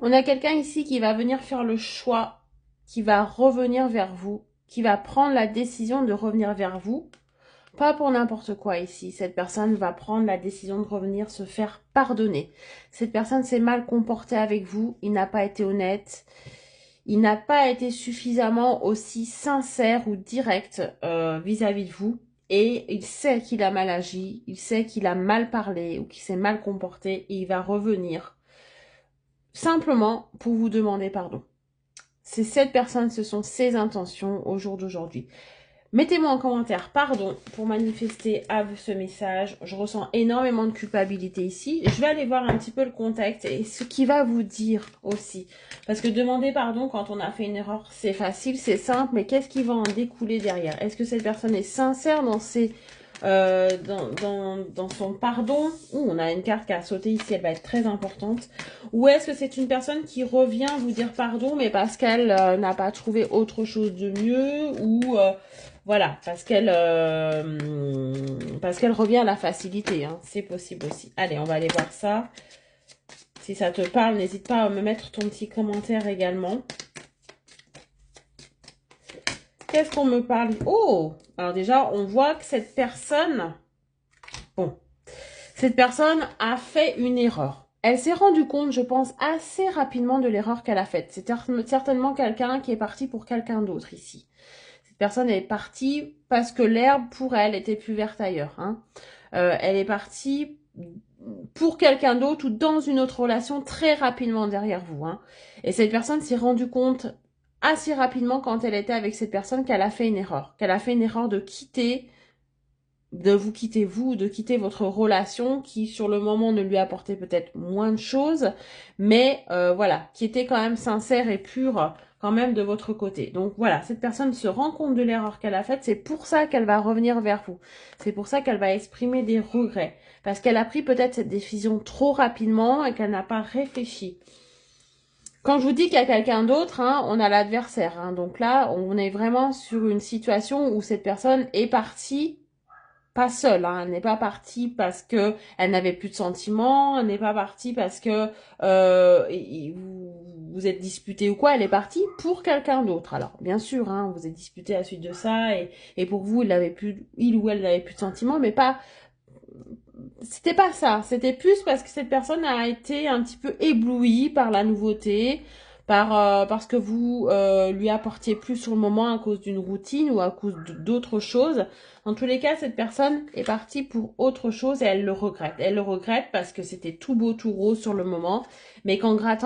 On a quelqu'un ici qui va venir faire le choix, qui va revenir vers vous, qui va prendre la décision de revenir vers vous. Pas pour n'importe quoi ici. Cette personne va prendre la décision de revenir se faire pardonner. Cette personne s'est mal comportée avec vous. Il n'a pas été honnête. Il n'a pas été suffisamment aussi sincère ou direct vis-à-vis de vous. Et il sait qu'il a mal agi. Il sait qu'il a mal parlé ou qu'il s'est mal comporté. Et il va revenir simplement pour vous demander pardon. C'est cette personne, ce sont ses intentions au jour d'aujourd'hui. Mettez-moi en commentaire pardon pour manifester à vous ce message. Je ressens énormément de culpabilité ici. Je vais aller voir un petit peu le contexte et ce qu'il va vous dire aussi. Parce que demander pardon quand on a fait une erreur, c'est facile, c'est simple, mais qu'est-ce qui va en découler derrière? Est-ce que cette personne est sincère dans ses... dans son pardon? On a une carte qui a sauté ici, elle va être très importante. Ou est-ce que c'est une personne qui revient vous dire pardon, mais parce qu'elle n'a pas trouvé autre chose de mieux ou... voilà, parce qu'elle revient à la facilité, hein. C'est possible aussi. Allez, on va aller voir ça. Si ça te parle, n'hésite pas à me mettre ton petit commentaire également. Qu'est-ce qu'on me parle? Oh! Alors déjà, on voit que cette personne... Bon. Cette personne a fait une erreur. Elle s'est rendue compte, je pense, assez rapidement de l'erreur qu'elle a faite. C'est certainement quelqu'un qui est parti pour quelqu'un d'autre ici. Cette personne est partie parce que l'herbe pour elle était plus verte ailleurs. Hein. Elle est partie pour quelqu'un d'autre ou dans une autre relation très rapidement derrière vous. Hein. Et cette personne s'est rendue compte assez rapidement quand elle était avec cette personne qu'elle a fait une erreur. Qu'elle a fait une erreur de vous quitter vous, de quitter votre relation qui sur le moment ne lui apportait peut-être moins de choses, mais voilà, qui était quand même sincère et pure quand même de votre côté. Donc voilà, cette personne se rend compte de l'erreur qu'elle a faite, c'est pour ça qu'elle va revenir vers vous. C'est pour ça qu'elle va exprimer des regrets, parce qu'elle a pris peut-être cette décision trop rapidement et qu'elle n'a pas réfléchi. Quand je vous dis qu'il y a quelqu'un d'autre, hein, on a l'adversaire. Hein, donc là, on est vraiment sur une situation où cette personne est partie pas seule, hein. Elle n'est pas partie parce que elle n'avait plus de sentiments, elle n'est pas partie parce que vous êtes disputé ou quoi, elle est partie pour quelqu'un d'autre. Alors, bien sûr, hein, vous êtes disputé à la suite de ça et pour vous, il ou elle n'avait plus de sentiments, mais pas, c'était pas ça. C'était plus parce que cette personne a été un petit peu éblouie par la nouveauté, parce que vous lui apportiez plus sur le moment à cause d'une routine ou à cause d'autres choses. Dans tous les cas, cette personne est partie pour autre chose et elle le regrette. Elle le regrette parce que c'était tout beau, tout rose sur le moment, mais qu'en grattant